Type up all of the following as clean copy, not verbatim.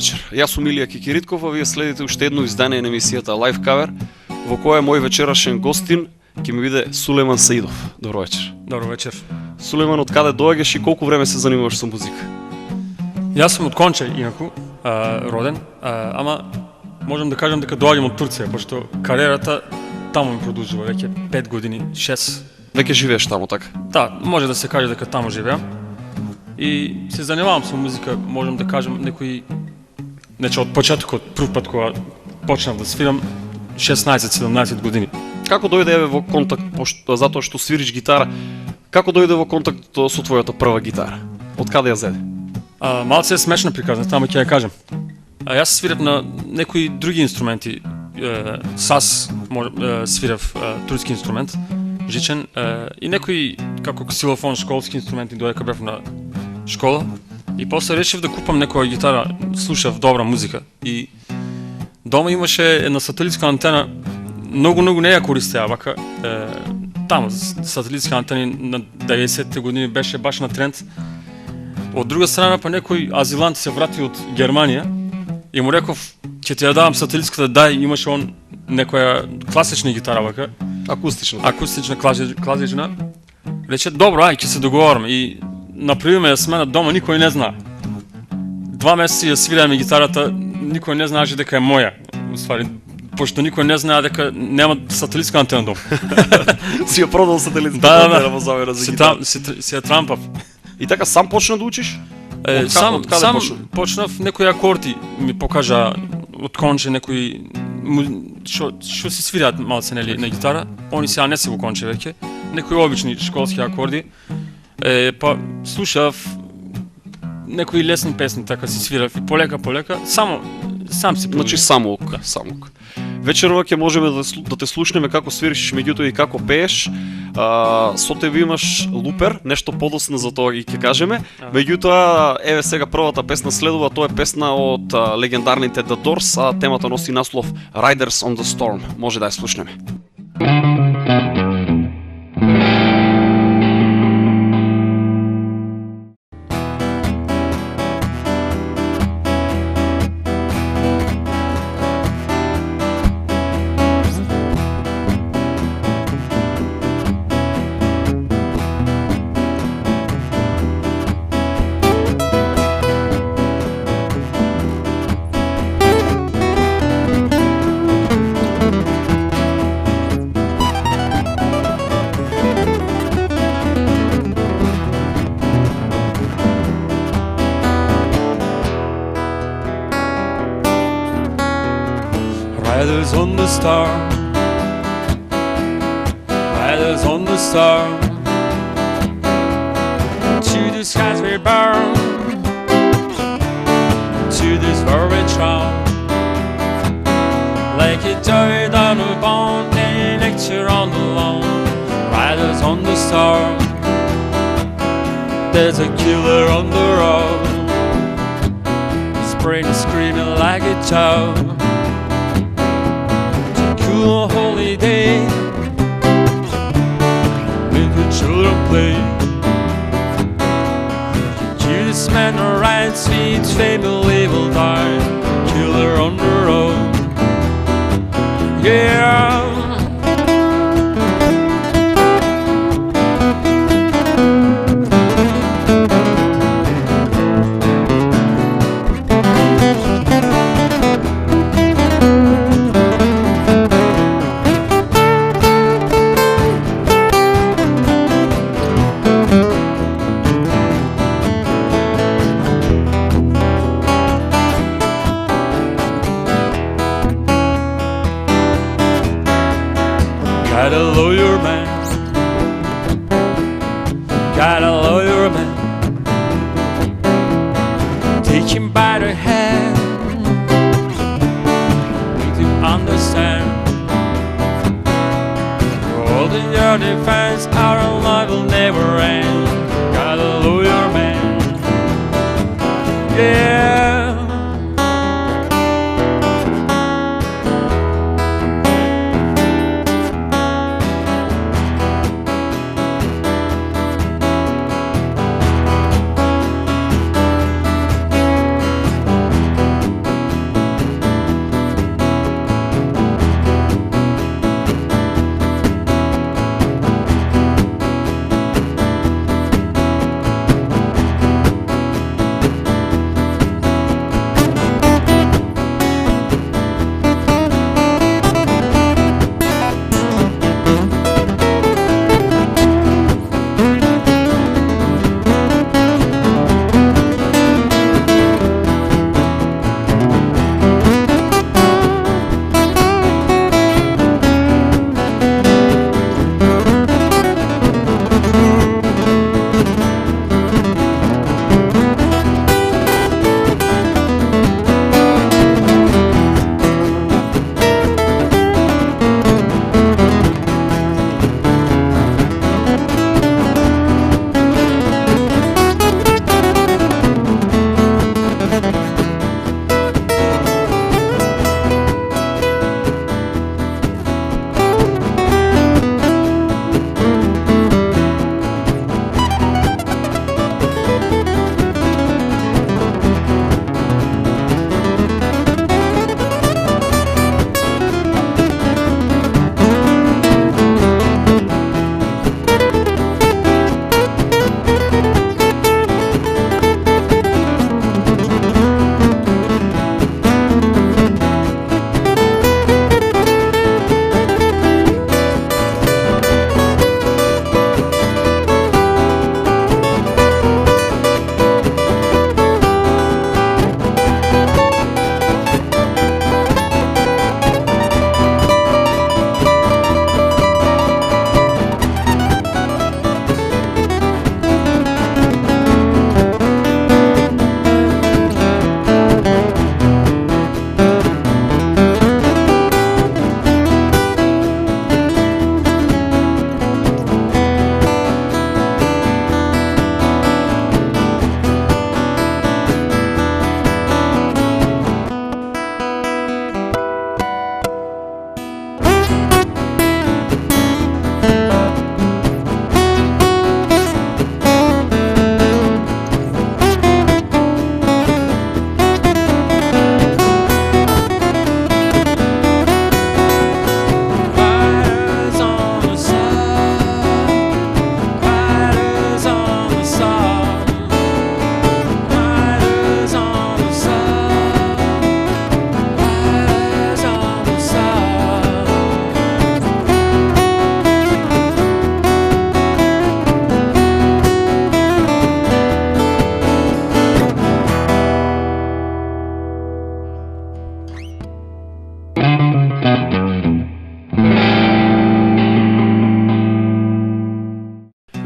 вечер. Јас сум Илија Кикиритков, а вие следите уште едно издание на емисијата Live Cover, во која мој вечерашен гостин ќе ми биде Сулејман Саидов. Добро вечер. Добро вечер. Сулејман, од каде доаѓаш и колку време се занимаваш со музика? Јас сум од Конча, инаку, роден, ама можам да кажам дека доаѓам од Турција, пошто кариерата таму ми продолжува веќе 5 години, 6. Веќе живееш таму, така? Да, може да се каже дека таму живеам. И се занимавам со музика, можам да кажам некои... Значи, од почетокот, прв пат кога почнав да свирам, 16-17 години. Како дојде во контакт, затоа што свириш гитара, како дојде во контакт со твојата прва гитара? Од каде ја зеде? Малце е смешна приказна, таму ќе ја кажам. Јас свирав на некои други инструменти. Сас свирав турски инструмент, жичен, и некои како ксилофон, школски инструменти, додека бев на школа. И после решив да купам некоја гитара, слушав добра музика. И дома имаше една сателитска антена, многу не ја користеа, вака, таму, сателитски антени на 90-те години беше баш на тренд. Од друга страна, па некој азилант се врати од Германија и му реков, ќе ти ја давам сателитската, дај, имаше он некоја класична гитара, вака. Акустична, класична. Рече, добро, ај, ќе се договорам. И направиме ја смена дома, никој не знае. 2 месеци ја свираме гитарата, никој не знаеше дека е моја. Уствари, пошто никој не знае дека нема сателитска антена дома. Си ја продал сателитска антена во замена за гитара. Си ја трампав. И така сам почна да учиш? Сам почнав, некои акорди ми покажа од Конче, некои што се свират малце нели на гитара. Они сега не се во Конче веќе, некои обични школски акорди. Па слушав некои лесни песни, така си свирав и полека, сам си продолжив. Значи самоук. Вечерва ќе можеме да те слушнеме како свириш, меѓутоа и како пееш. Со тебе имаш лупер, нешто подоцна за тоа и ќе кажеме. Меѓутоа, еве сега првата песна следува, тоа е песна од легендарните The Doors, а темата носи наслов Riders on the Storm. Може да ја слушнеме. Riders on the storm, riders on the storm, to the skies we burn, to this very charm, like a died on a bone, a lecture on the lawn. Riders on the storm, there's a killer on the road, his brain is screaming like a child. A holiday with the children play. Kill this man right, sweet family will die. Killer on the road, yeah. Got a lawyer man, take him by the hand, make him understand. All the yearning fans, our life will never end. Got a lawyer man, yeah.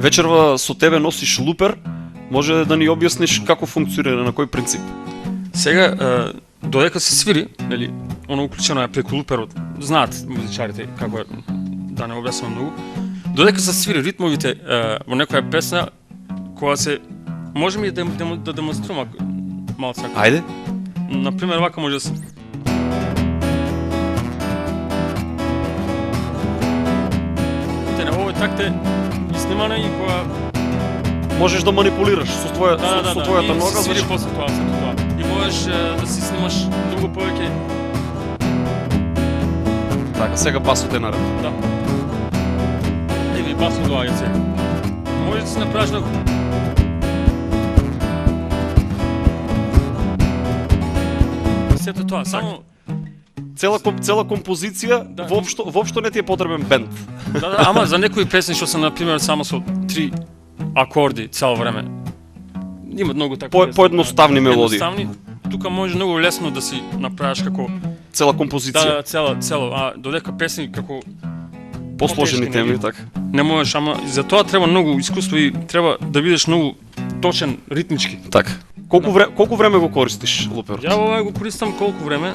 вечерва со тебе носиш лупер, може да ни објасниш како функционира, на кој принцип? Сега, додека се свири, нели, оно уклучено е преку луперот, знаат музичарите како е, да не објаснам многу, додека се свири ритмовите во некоја песна, која се, можеме да демонстрираме малце. Ајде. Например, вака може да се... Ово е такте снимана и која... Можеш да манипулираш со твојата нога, свири после тоа, сето тоа. И можеш да си снимаш многу повеќе. Така, сега басот е наред. Да. Еви, басот доаѓа сега. Можеш да си направиш многу. Сето тоа, само... Цела композиција, Да. воопшто не ти е потребен бенд. Да, ама за некои песни што се например само со 3 акорди цело време. Има многу такви. Поедноставни мелодии. Едноставни. Тука може многу лесно да си направиш како Цела композиција. Да, цело, а додека песни како Посложени потешки, теми, нели? така. не можеш, ама за тоа треба многу искуство и треба да бидеш многу точен ритмички. Така. Колку време го користиш луперот? Ја ова го користам колку време?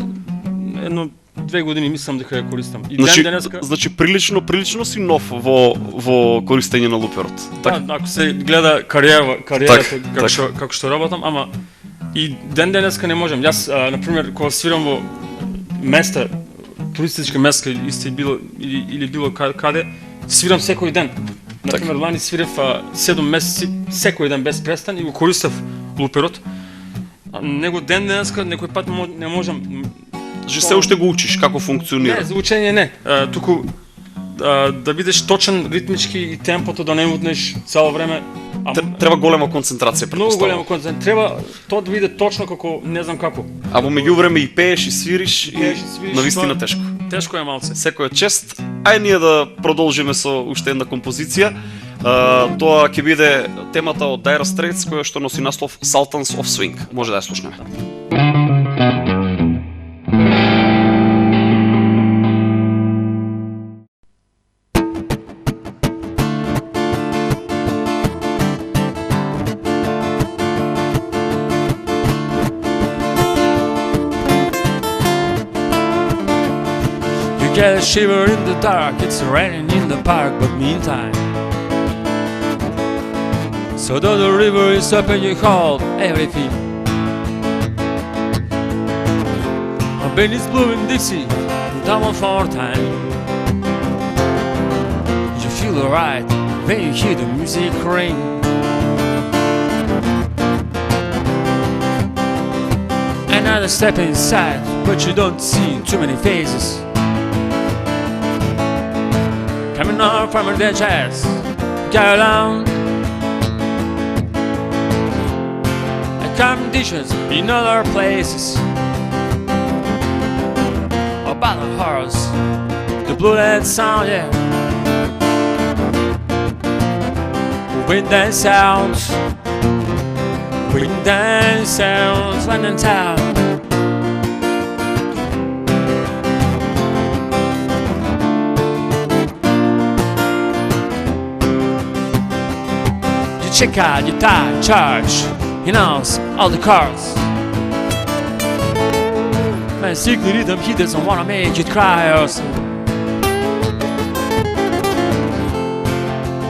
1-2 години мислам дека ја користам. И Значи, ден денеска, значи прилично си нов во користење на луперот. Така. да, ако се гледа кариерата Так. како што работам, ама и ден денеска не можам. Јас на пример кога свирам во места, туристички места или било каде, свирам секој ден. На пример лани свирев 7 месеци секој ден без престан и го користев луперот. Него ден денеска некој пат не можам. Значи се уште го учиш како функционира. Не, за учење не. Туку да бидеш точен ритмички и темпото да не мутнеш цело време. Треба голема концентрација, Многу голема претпоставувам. концентрација. Треба тоа да биде точно како не знам како. А во меѓувреме и пееш и свириш и Пееш и свириш, навистина тоа- тешко. Тешко е малце. Секој е чест. Ај ние да продолжиме со уште една композиција. Тоа ќе биде темата од Dire Straits која што носи наслов Sultans of Swing. Може да ја слушнеме. You get a shiver in the dark, it's raining in the park, but meantime. So though the river is up and you hold everything. A band is blowing Dixie, down one more time. You feel alright when you hear the music ring. Another step inside, but you don't see too many faces. Coming up from the jazz, go along. Conditions in other places. About the horse, the blood sound, yeah. Wind and sounds, London town. You check out your tire charge. He knows all the cars. Man, secret rhythm, he doesn't wanna make you cry or so.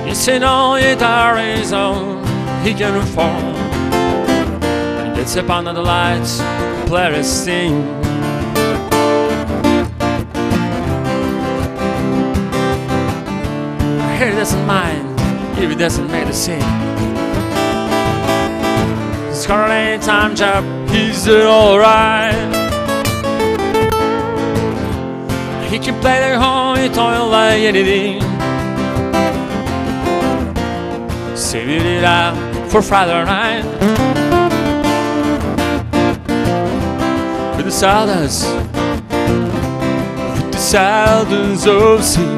You say no guitar is on, he can reform. And gets up under the lights, play a sing. I hear he doesn't mind if he doesn't make the scene. He's got an time job, he's doing alright. He can play the honky tonk like anything. Saving it out for Friday night. With the silence of sea.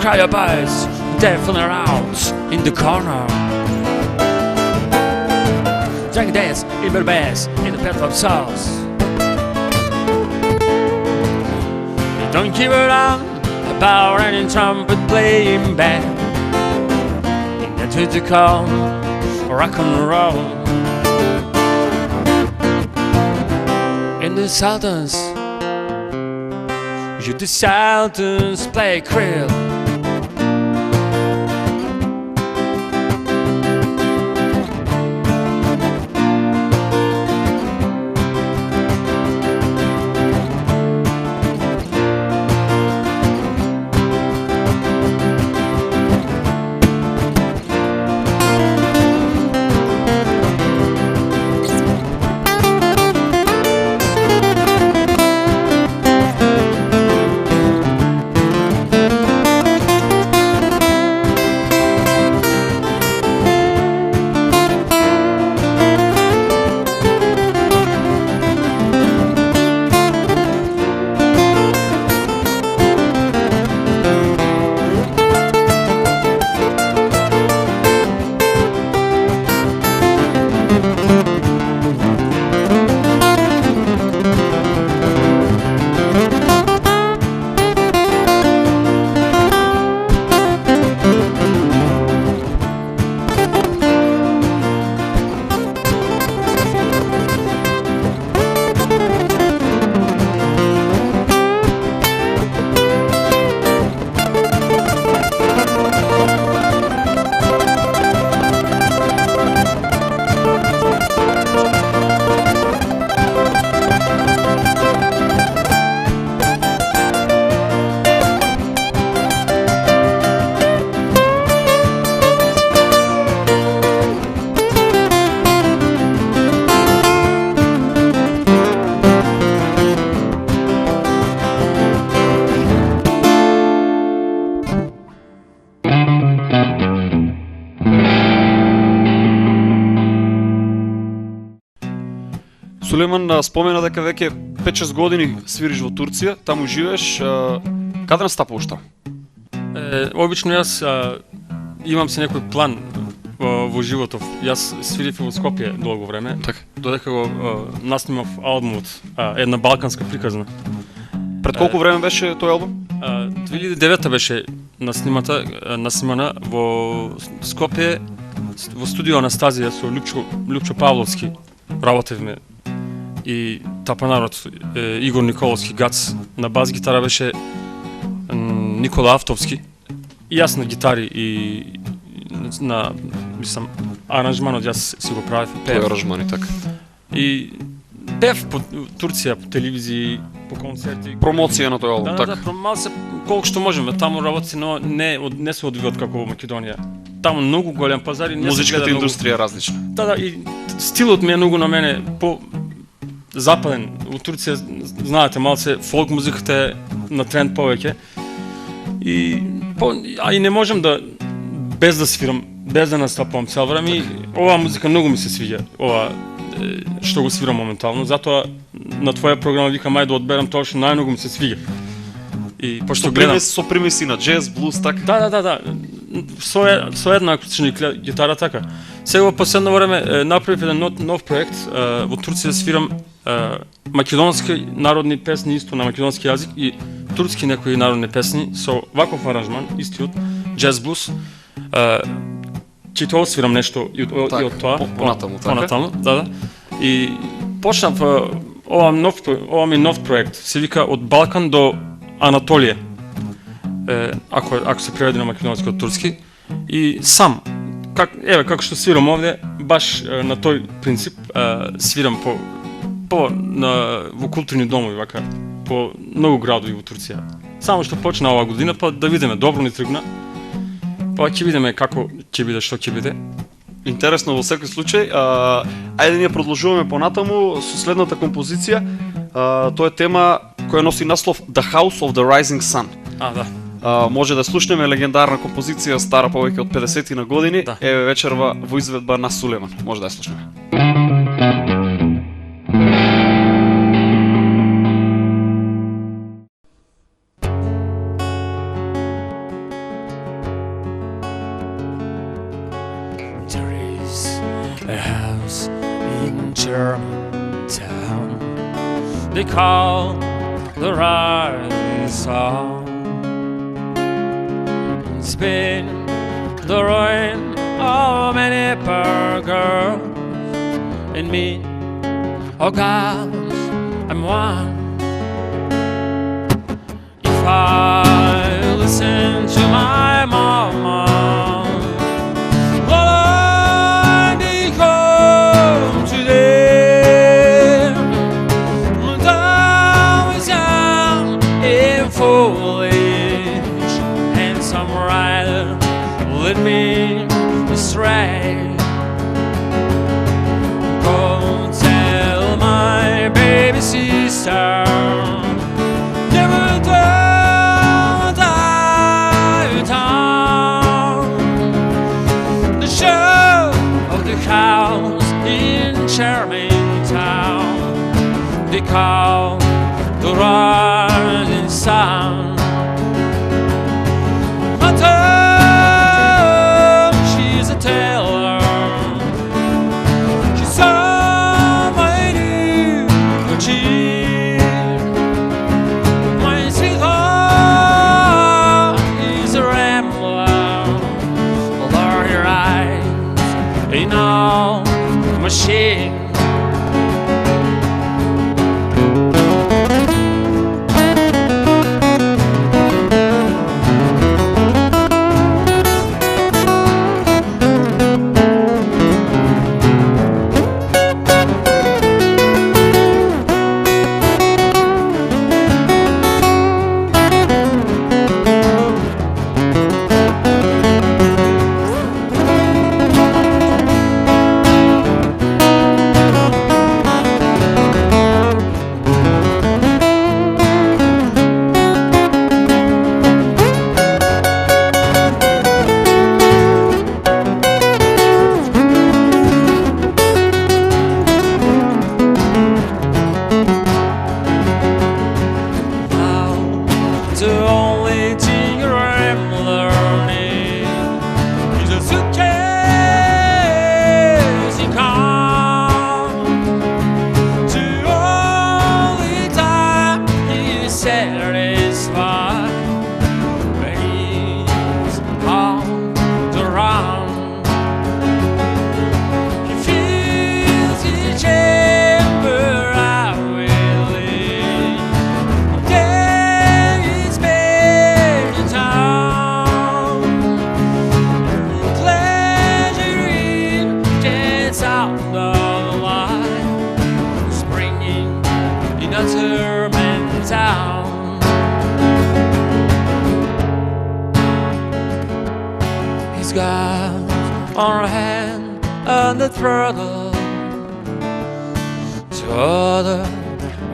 cry your eyes, definitely out in the corner. Drag dance in the bass, in the platform sauce. Don't give it up about any trumpet playing band. In that critical rock and roll. In the Sultans, you the Sultans play krill. Сулейман спомена дека веќе 5-6 години свириш во Турција, таму живееш, каде настапува уште? Обично јас имам се некој план во животов. Јас свирив во Скопје долго време, додека го наснимав албумот, една балканска приказна. Пред колку време беше тој албум? 2009 беше наснимана во Скопје, во студио Анастазија со Лјупчо Павловски. Работевме и тапанарот Игор Николовски Гац, на бас гитара беше Никола Автовски, и јас на гитари и на аранжманот јас си го правев, пеев. Тој аранжмани, така. И пеев по Турција, по телевизии, по концерти. Промоција на тој албум, така. Да, малце колку што можеме. Таму работи, но не се одвијат како во Македонија. Таму многу голем пазар и не се гледа. Музичката индустрија е различна. Да, и стилот ми е многу на мене по западен. Во Турција, знаете, малце фолк музиката е на тренд повеќе. И не можам да без да свирам, без да настапувам цел време. Оваа музика многу ми се свиѓа. Ова што го свирам моментално, затоа на твоја програма викам ајде да одберам тоа што најмногу ми се свиѓа. И пошто гледам со примеси на джез, блуз, така. Да. Со една акустична гитара, така. Сега во последно време направив еден нов проект. Во Турција свирам македонски народни песни исто на македонски јазик и турски некои народни песни со ваков аранжман, истиот, джез блуз. Ќе тоа свирам нешто и од тоа. Понатаму, да. И почнав ова ми нов проект, се вика Од Балкан до Анатолија. Ако се преведе на македонски од турски. И сам, како што свирам овде, баш на тој принцип свирам во културни домови, вака, по многу градови во Турција. Само што почна оваа година, па да видиме, добро ни тргна. Па ќе видиме како ќе биде, што ќе биде. Интересно во секој случај. Ајде ние продолжуваме понатаму со следната композиција. Тоа е тема која носи наслов The House of the Rising Sun. Да. Може да слушнеме легендарна композиција, стара повеќе од 50 на години. Да. Еве вечерва во изведба на Сулейман. Може да ја слушнеме. town they call the rising sun. It's been the ruin of many poor girls, and me, oh God, I'm one. If I listen to my mama, what I become today, when I was young and foolish, and some rider led me astray. Go tell my baby sister, never tell the town. The show of the house in charming town they call the rising sun. She's a tailor. She saw my new cheek. My sweetheart is a rambler. Lower your eyes, ain't no machine. The only thing I'm learning is a suitcase you come. The only time he's satisfied when he's on the run. He feels the chamber I will leave. Town. He's got one hand on the throttle, the other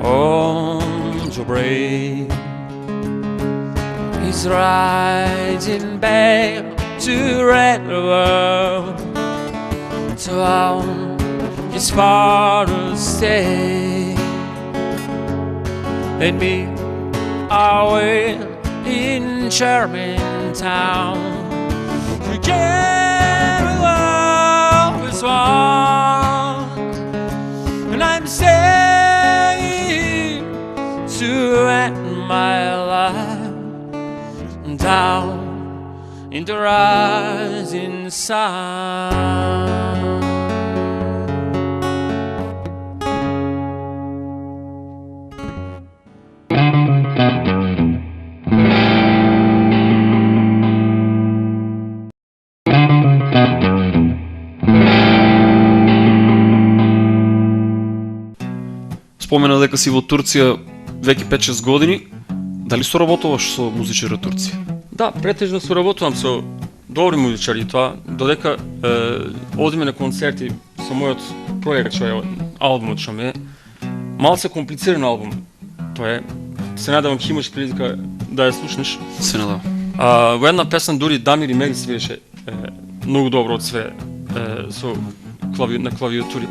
on the brake. He's riding back to Red World, town his father stay. And me, away in charming town, forget love is one, and I'm saying to end my life down in the rising sun. Спомена дека си во Турција веќе 5-6 години. Дали соработуваш со музичари турци? Да, претежно соработувам со добри музичари, тоа додека одиме на концерти со мојот проект, што е албумот што ми е малце комплициран албум. Тоа е, се надевам ќе имаш прилика да ја слушнеш. Се надевам. Во една песна дури Дамир и Мери свиреше многу добро од све со на клавиатури.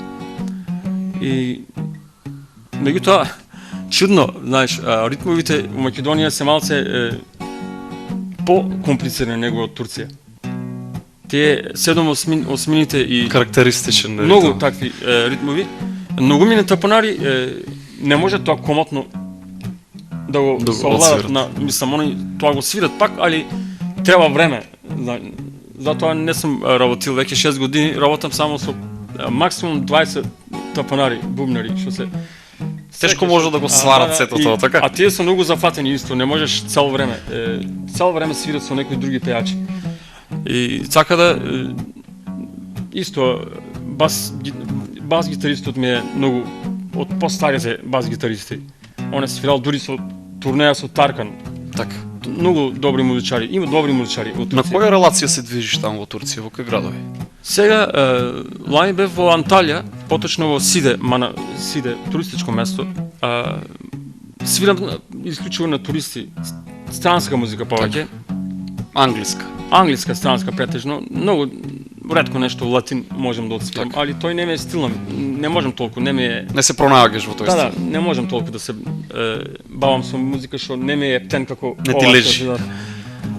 И меѓутоа чудно, знаеш, ритмовите во Македонија се малце по-комплицирани него од Турција. Тие 7/8 и карактеристичен многу такви ритмови многумина тапонари не може тоа комотно да го совладат на, мислам, они тоа го свират пак, али треба време. Затоа не сум работил веќе 6 години, работам само со максимум 20 тапонари, бубнари, што се Тешко може да го сварат сето тоа, така? А тие се многу зафатени исто, не можеш цело време свират со некои други пејачи. И така да исто бас гитаристот ми е многу од постарите бас гитаристи. Он е свирал дури со турнеја со Таркан. Така. Многу добри музичари, има добри музичари во Турција. На која релација се движиш таму во Турција, во кои градови? Сега лани бев во Анталија, поточно во Сиде, туристичко место. Свирам исклучиво на туристи, странска музика повеќе. Англиска странска претежно, многу ретко нешто латин можам да отсвирам, али тој не ме е стилно, не можам толку, не се пронаоѓаш во тој стил. Да, не можам толку да се бавам со музика што не ме е ептен како не ти лежи.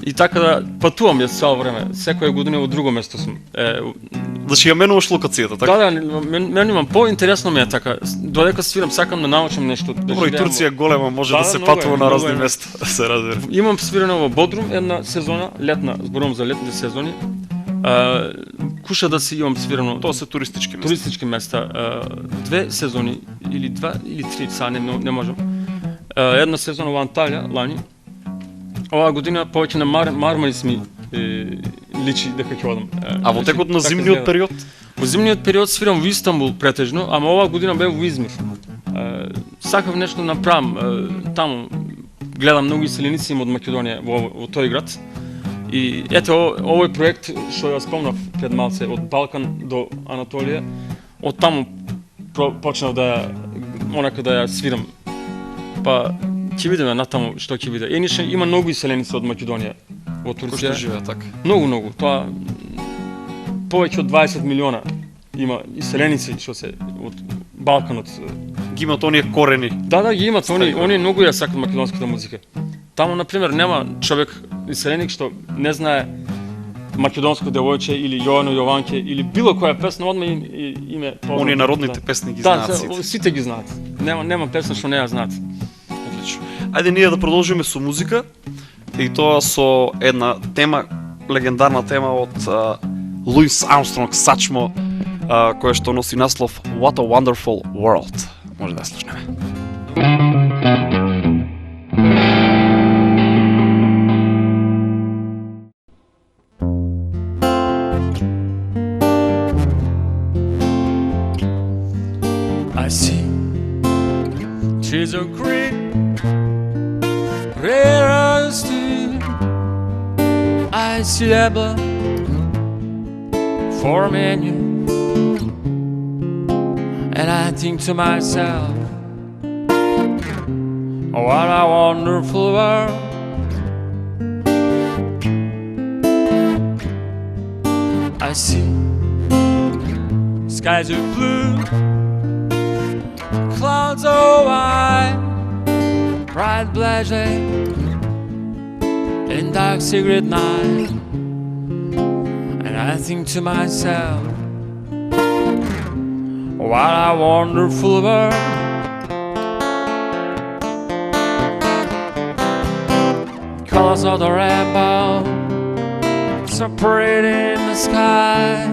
И така да патувам јас цело време, секоја година во друго место сум. Значи ја менуваш локацијата, така? Да, мене имам поинтересно ми е така, додека свирам сакам да научам нешто. Добро, и Турција голема, може да се патува на разни места, се разбира. Имам свирано во Бодрум една сезона, летна, зборувам за летните сезони. Куша да си имам свирано. Тоа се туристички места. Туристички места. 2 сезони или 2 или 3, сега не можам. Една сезона во Анталија лани. Оваа година повеќе на Мармарис ми личи дека ќе одам. А во текот на зимниот период? Во зимниот период свирам во Истанбул претежно, ама оваа година бев во Измир. Сакав нешто да направам таму. Гледам многу иселеници од Македонија во тој град. И ето овој проект што ја спомнав пред малце од Балкан до Анатолија, од таму почнав да ја свирам. Па ќе видиме натаму што ќе биде. Иначе има многу иселеници од Македонија во Турција. Кои што живеат така? Многу. Тоа повеќе од 20 милиона има иселеници што се од Балканот. Ги имат оние корени. Да, ги имат. Они многу ја сакат македонската музика. Таму, например, нема човек иселеник што не знае македонско девојче или Јовано Јованке или било која песна, одма име познато. Оние народните песни ги знаат сите. Да, сите ги знаат. Нема песна што не ја знаат. Одлично. Ајде ние да продолжиме со музика и тоа со една тема, легендарна тема од Луис Армстронг Сачмо, која што носи наслов What a Wonderful World. Може да ја слушнеме. I see trees of green, rare as dew. I see that blood for me and you, and I think to myself, what a wonderful world. I see skies are blue, clouds are white, bright black day, and dark secret night. And I think to myself, what a wonderful world. Colors of the rainbow, so pretty in the sky,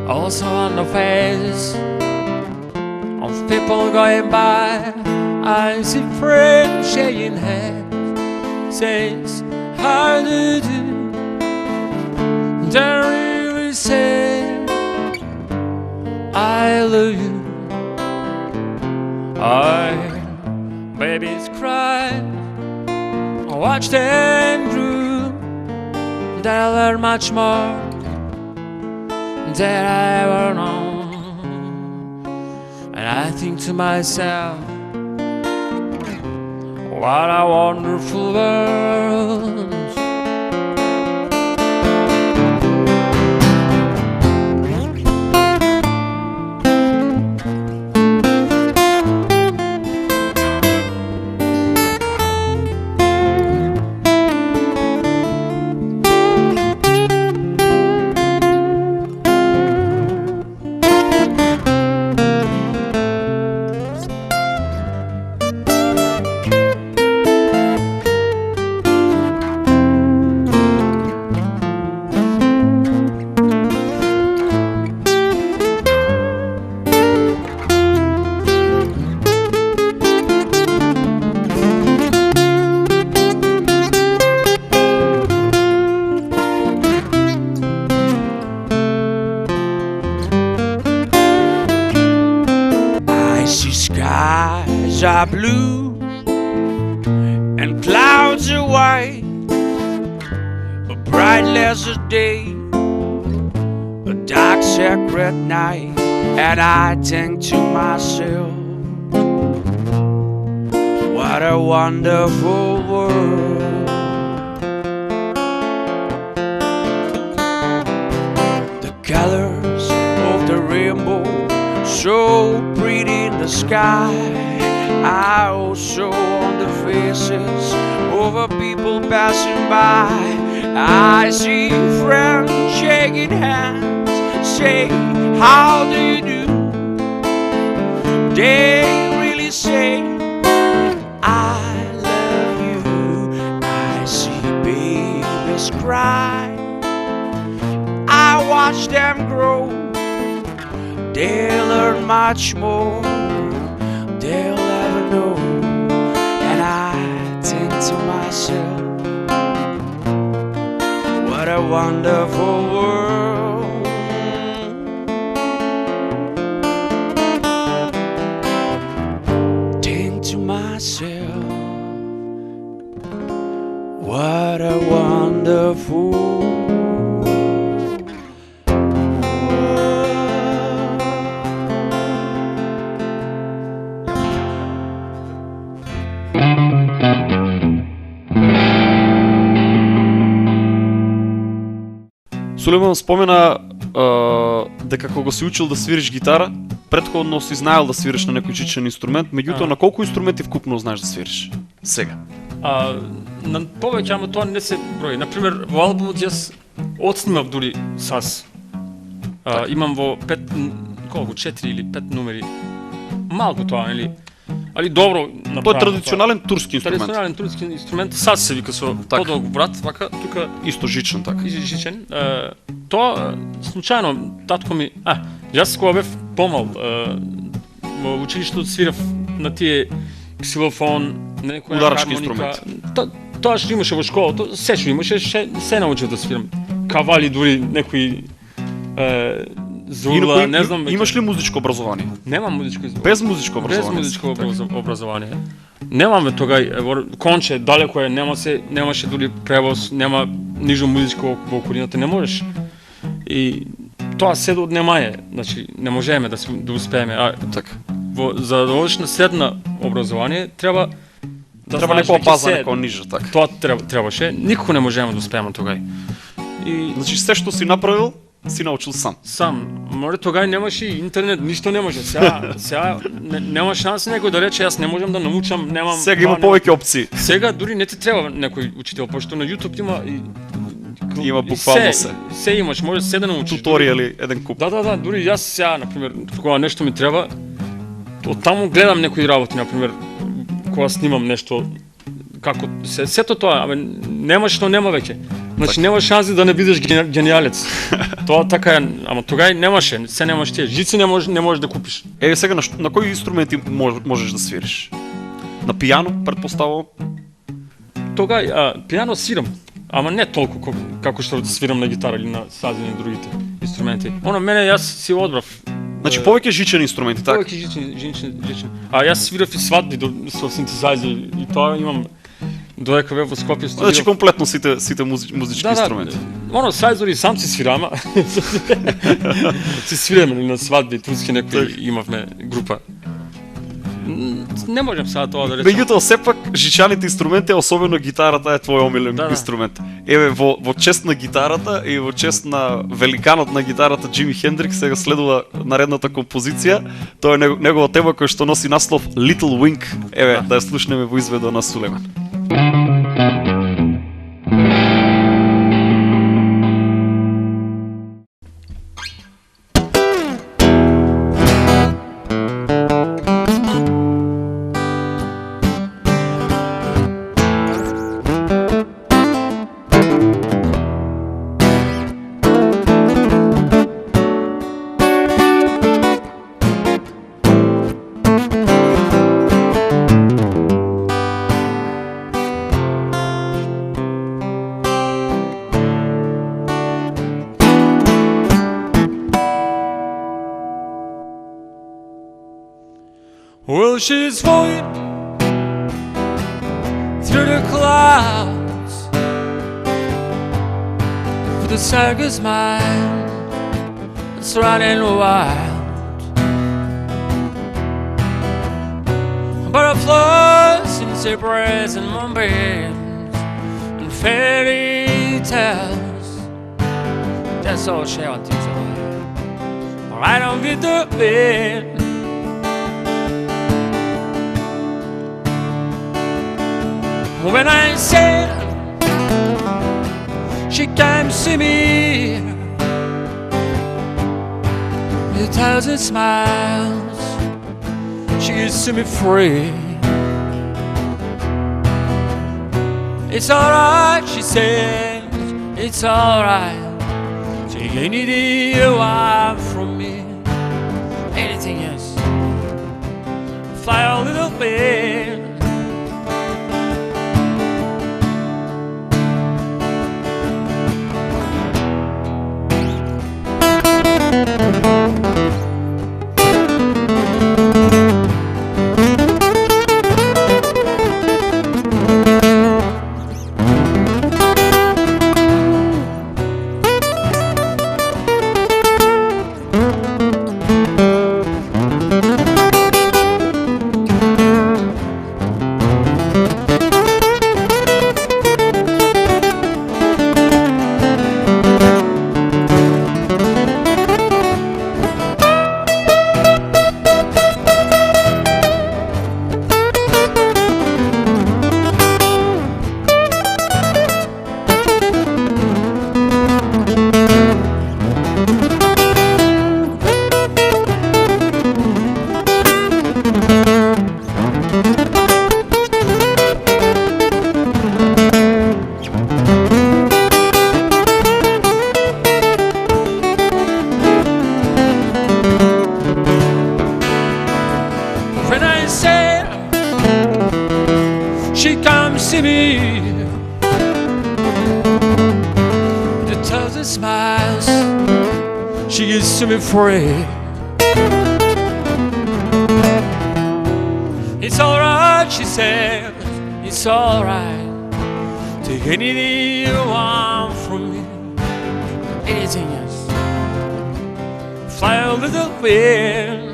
also on the faces of people going by. I see friends shaking hands, says, how do you do? They really say, I love you. Babies cry, watch them grow. They learn much more than I ever know. And I think to myself, what a wonderful world. see skies are blue and clouds are white, a bright lesser day, a dark sacred night, and I think to myself, what a wonderful world. The colors of the rainbow, so pretty in the sky, are also on the faces of the people passing by. I see friends shaking hands, say, how do you do? They really say, I love you. I see babies cry, I watch them grow. They'll learn much more, they'll ever know. And I think to myself, what a wonderful world. Think to myself, what a wonderful world. Сулейман спомена дека кога си учил да свириш гитара, претходно си знаел да свириш на некој жичен инструмент, меѓутоа на колку инструменти вкупно знаеш да свириш сега? На повеќе, ама тоа не се брои. Например, во албумот јас отснимав дури сас. Имам во 4 или 5 номери. Малку тоа, нели? Али добро направено. Тоа е традиционален турски инструмент. Традиционален турски инструмент, сас се вика со подолг врат, вака, тука Исто жичен така. жичен. Тоа случајно татко ми, јас кога бев помал, во училиштето свирав на тие ксилофон, некоја ударачки хармоника. инструмент. Тоа што имаше во школа, се што имаше, се научив да свирам. Кавали дури некои зурла, не знам. Имаш ли музичко образование? Немам музичко образование. Без музичко образование. Без музичко образование. Немаме тогај, Конче далеко е, немаше дури превоз, нема нижо музичко во околината, не можеш. И тоа се однемае, значи не можеме да успееме. Така. За да одиш на средна образование треба да Треба некоја база, некоја нижа, така. Тоа требаше, никако не можеме да успееме тогај. И значи се што си направил, си научил сам. Море тогај немаше интернет, ништо не може. Сега нема шанса некој да рече јас не можам да научам, немам. Сега има повеќе опции. Сега дури не ти треба некој учител, пошто на YouTube има буквално се. Се имаш, може се да научиш. Туторијали еден куп. Да, дури јас сега, например, кога нешто ми треба, од таму гледам некои работи, например, кога снимам нешто, како сето тоа, нема што нема веќе. Значи нема шанси да не бидеш гениалец. Тоа така е, ама тогај немаше, се немаш тие. Жици не можеш да купиш. Еве сега на кои инструменти можеш да свириш? На пијано, претпоставувам? Тогај пијано свирам, ама не толку како што да свирам на гитара или на сази или другите инструменти. Мене јас си одбрав. Значи повеќе жичени инструменти, така? Повеќе жичени. Јас свирав и свадби со синтезајзер и тоа имам. Додека бев во Скопје студирав. Значи комплетно сите музички инструменти. Сајзори сам си свирам. Си свираме на свадби, турски некои имавме група. Не можам сега тоа да речам. Меѓутоа сепак жичаните инструменти, особено гитарата е твој омилен инструмент. Еве во чест на гитарата и во чест на великанот на гитарата Џими Хендрикс сега следува наредната композиција. Тоа е негова тема која што носи наслов Little Wing. Еве да ја слушнеме во изведба на Сулейман. Well, she's falling through the clouds for the circus mind that's running wild. Butterflies in cypress and moonbeams and fairy tales. That's all she wants to say. Right on with the wind. When I said she came see me with 1,000 smiles, she set me free. It's alright, she says, it's alright. Take anything you want from me, anything else. Fly a little bit. When I said she come see me, the 1,000 smiles she gives to me free. It's alright, she said, it's alright. Take anything you want from me, anything else. Fly a little bit.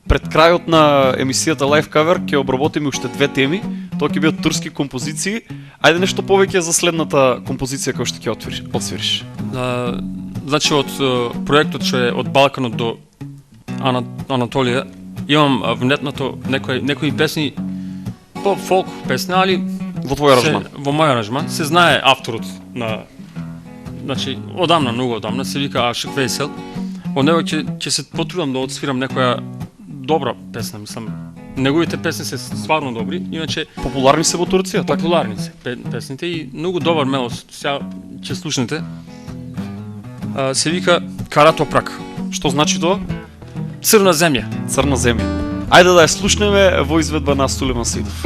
Пред крајот на емисијата Live Cover ќе обработиме уште две теми. Тоа ќе бидат турски композиции. Ајде нешто повеќе за следната композиција која што ќе отсвириш. Значи од проектот што е од Балканот до Анатолија, имам внетнато некои песни, фолк песни, али Во твој аранжман. Во мој аранжман се знае авторот на, значи одамна, многу одамна, се вика Ашик Весел. Од него ќе се потрудам да отсвирам некоја добра песна, мислам. Неговите песни се стварно добри, иначе Популарни се во Турција, така? популарни се песните и многу добар мелос. Сега ќе слушнете. Се вика Кара топрак. Што значи тоа? Црна земја. Црна земја. Ајде да ја слушнеме во изведба на Сулейман Сеидов.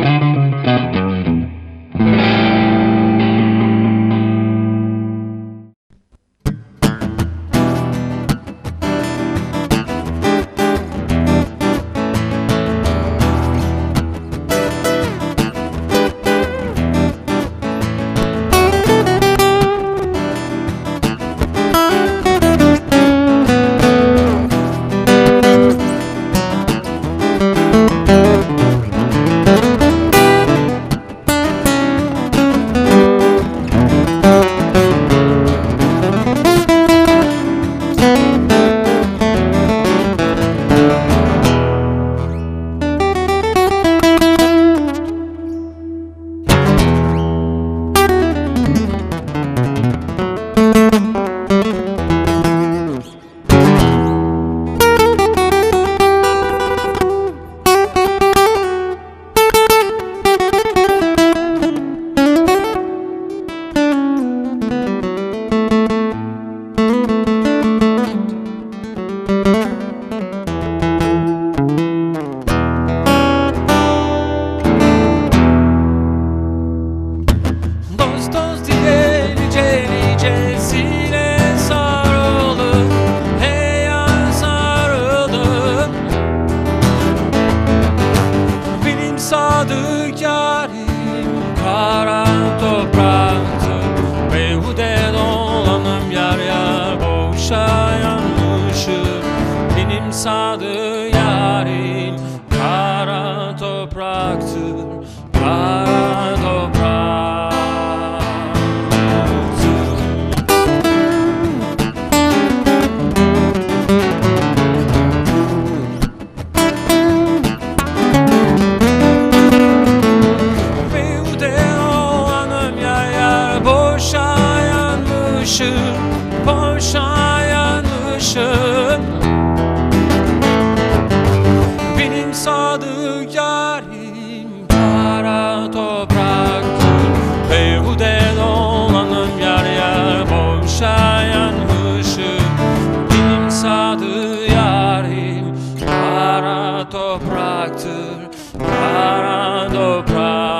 topraktır, kara topraktır. Mevde olanım yayar, boşa yanmışım, boşa yanmışım. Benim sadık yarim kara topraktır. Beyhude dolanım yar yar, boşa yanmışım. Benim sadık yarim kara topraktır, kara toprak.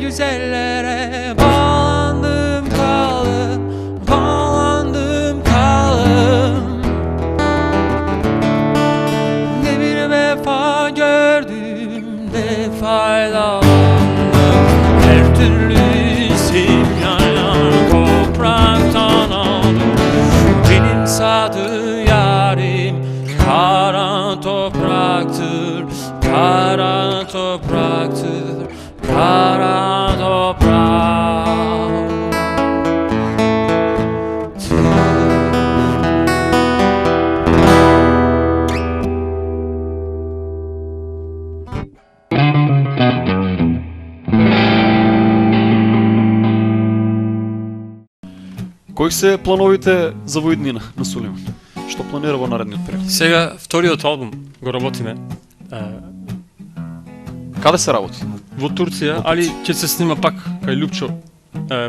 Güzellere bağlandım kaldım, bağlandım kaldım. Ne bir vefa gördüm, ne faydalandım. Her türlü simyanlar topraktan aldım. Benim sadık yarim kara topraktır, kara topraktır, kara toprak. Кои се плановите за во иднина на Сулейман? Што планира во наредниот период? Сега вториот албум го работиме Каде се работи? во Турција, али ќе се снима пак кај Лјупчо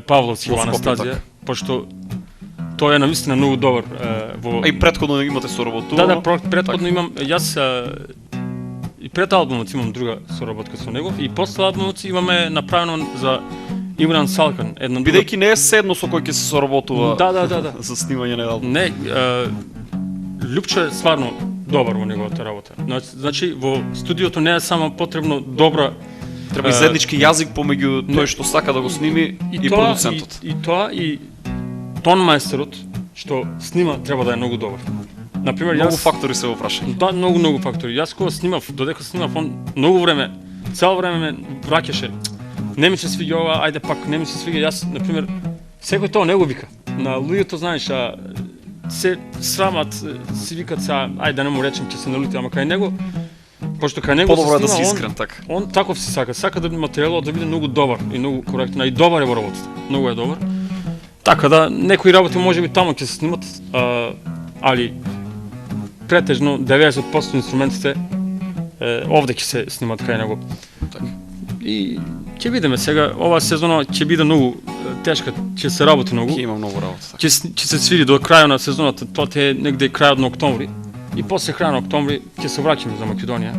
Павловски во Во Скопје, Анастазија, така. пошто тој е навистина многу добар во... А и претходно имате соработувано? Да, претходно имам, јас и пред албумот имам друга соработка со него и после албумот имаме направено за Имран Салкан, една друга... Бидејќи не е седно со кој ќе се соработува Да. за снимање на албум. Не, Лјупчо е стварно добар во неговата работа. Значи, во студиото не е само потребно добра... Треба и заеднички јазик помеѓу тој што сака да го сними и продуцентот. И тоа и тонмајстерот што снима треба да е многу добар. Например, Многу фактори се во прашање. Да, многу фактори. Јас кога снимав, додека снимав, он многу време, цело време ме враќаше. Не ми се свиѓа ова, ајде пак, не ми се свиѓа. Јас, например, секој тоа не го вика. На луѓето, знаеш, се срамат, си викат се, ајде да не му речем, ќе се налути, ама кај него, пошто кај него Подобро се да снима, си искрен, така. Он таков си сака да материјалот да биде многу добар и многу коректен, и добар е во работата. Многу е добар. Така да некои работи можеби тамо ќе се снимат, али претежно 90% инструментите овде ќе се снимат кај него. Така. И ќе видиме сега, ова сезона ќе биде многу тешка, ќе се работи многу. Ќе има многу работа. Така. Ќе се свири до крајот на сезоната, тоа е негде крајот на октомври. И после крајот на октомври ќе се враќаме за Македонија.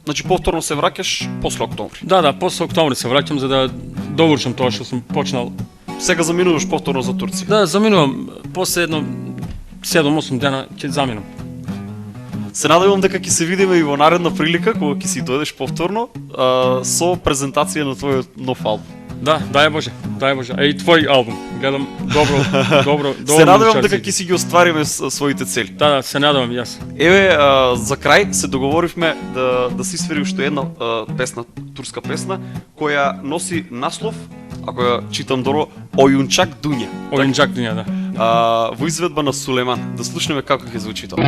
Значи повторно се враќаш после октомври. Да, после октомври се враќам за да довршам тоа што сум почнал. Сега заминуваш повторно за Турција. Да, заминувам. После едно 7-8 дена ќе заминам. Се надевам дека ќе се видиме и во наредна прилика кога ќе си дојдеш повторно со презентација на твојот нов албум. Да, дај Боже. А и твој албум. Гледам добро. Се надевам дека ќе си ги оствариме своите цели. Да, се надевам и јас. Еве, за крај се договоривме да си свири уште една песна, турска песна, која носи наслов, ако ја читам добро, Ојунчак Дуња. Ојунчак Дуња, да. Во изведба на Сулеман. Да слушнеме како ќе звучи тоа.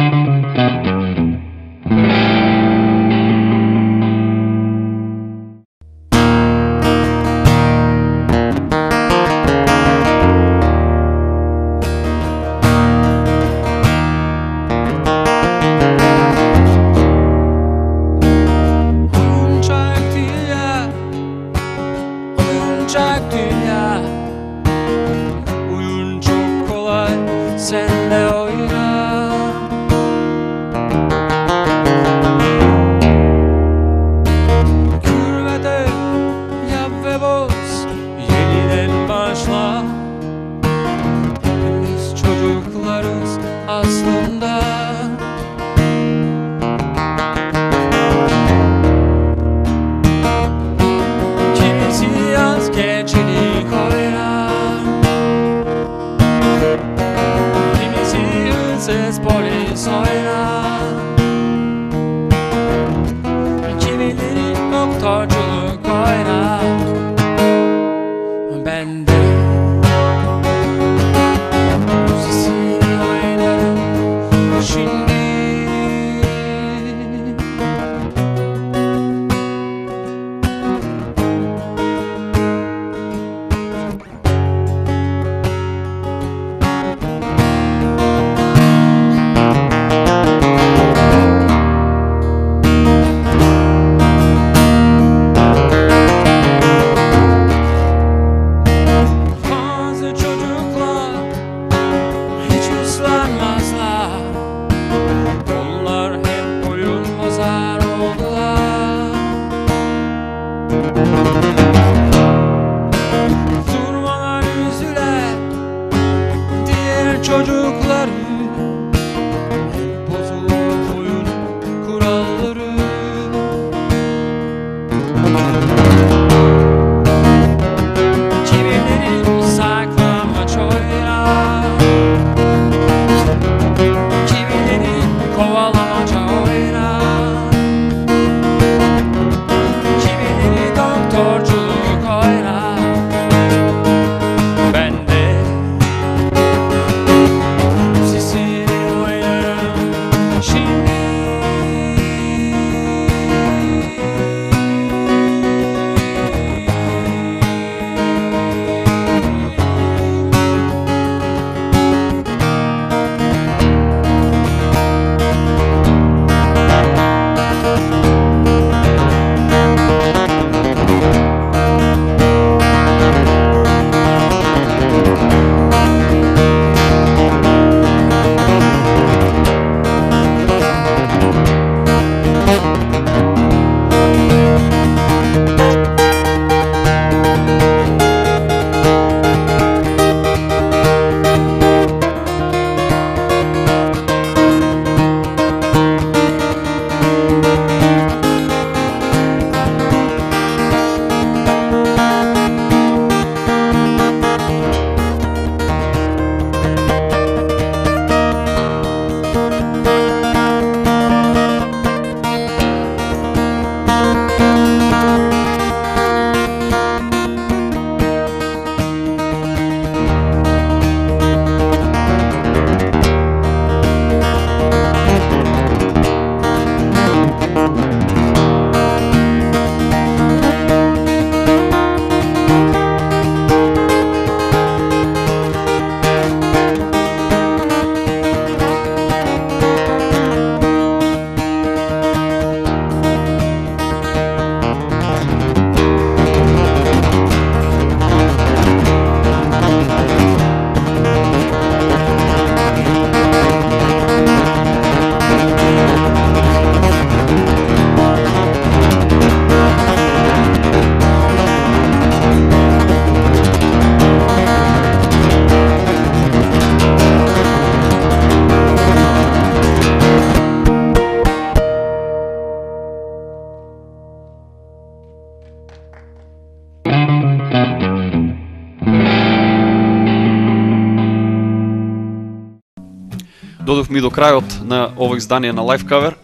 Додовме и до крајот на ово издание на Live Cover.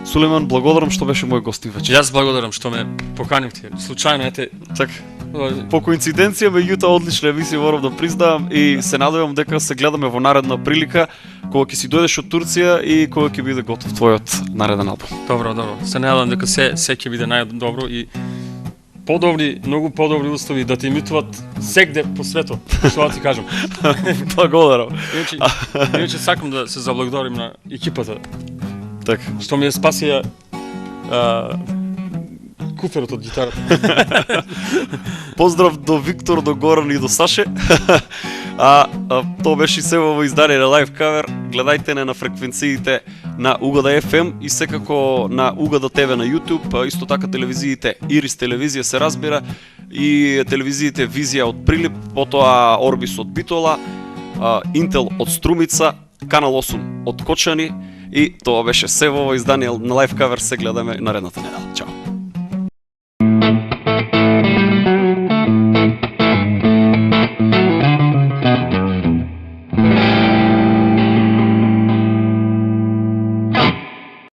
Сулейман, благодарам што беше мој гост вечер. Јас благодарам што ме поканивте. Случајно ете Така. По коинциденција, меѓутоа одлична емисија, морам да признавам, и се надевам дека се гледаме во наредна прилика кога ќе си дојдеш од Турција и кога ќе биде готов твојот нареден албум. Добро. Се надевам дека се ќе биде најдобро и многу подобри услови да те имитуваат сегде по светот, што да ти кажам. Благодарам. Иначе сакам да се заблагодарим на екипата Така. што ми е спасија куферот од гитарата. Поздрав до Виктор, до Горан и до Саше. Тоа беше се во издание на Live Cover. Гледајте не на фреквенциите на Угода FM и секако на Угода TV на YouTube, исто така телевизиите Ирис телевизија се разбира и телевизиите Визија од Прилип, потоа Орбис од Битола, Интел од Струмица, Канал 8 од Кочани и тоа беше се во издание на Live Cover. Се гледаме наредната недела. Чао.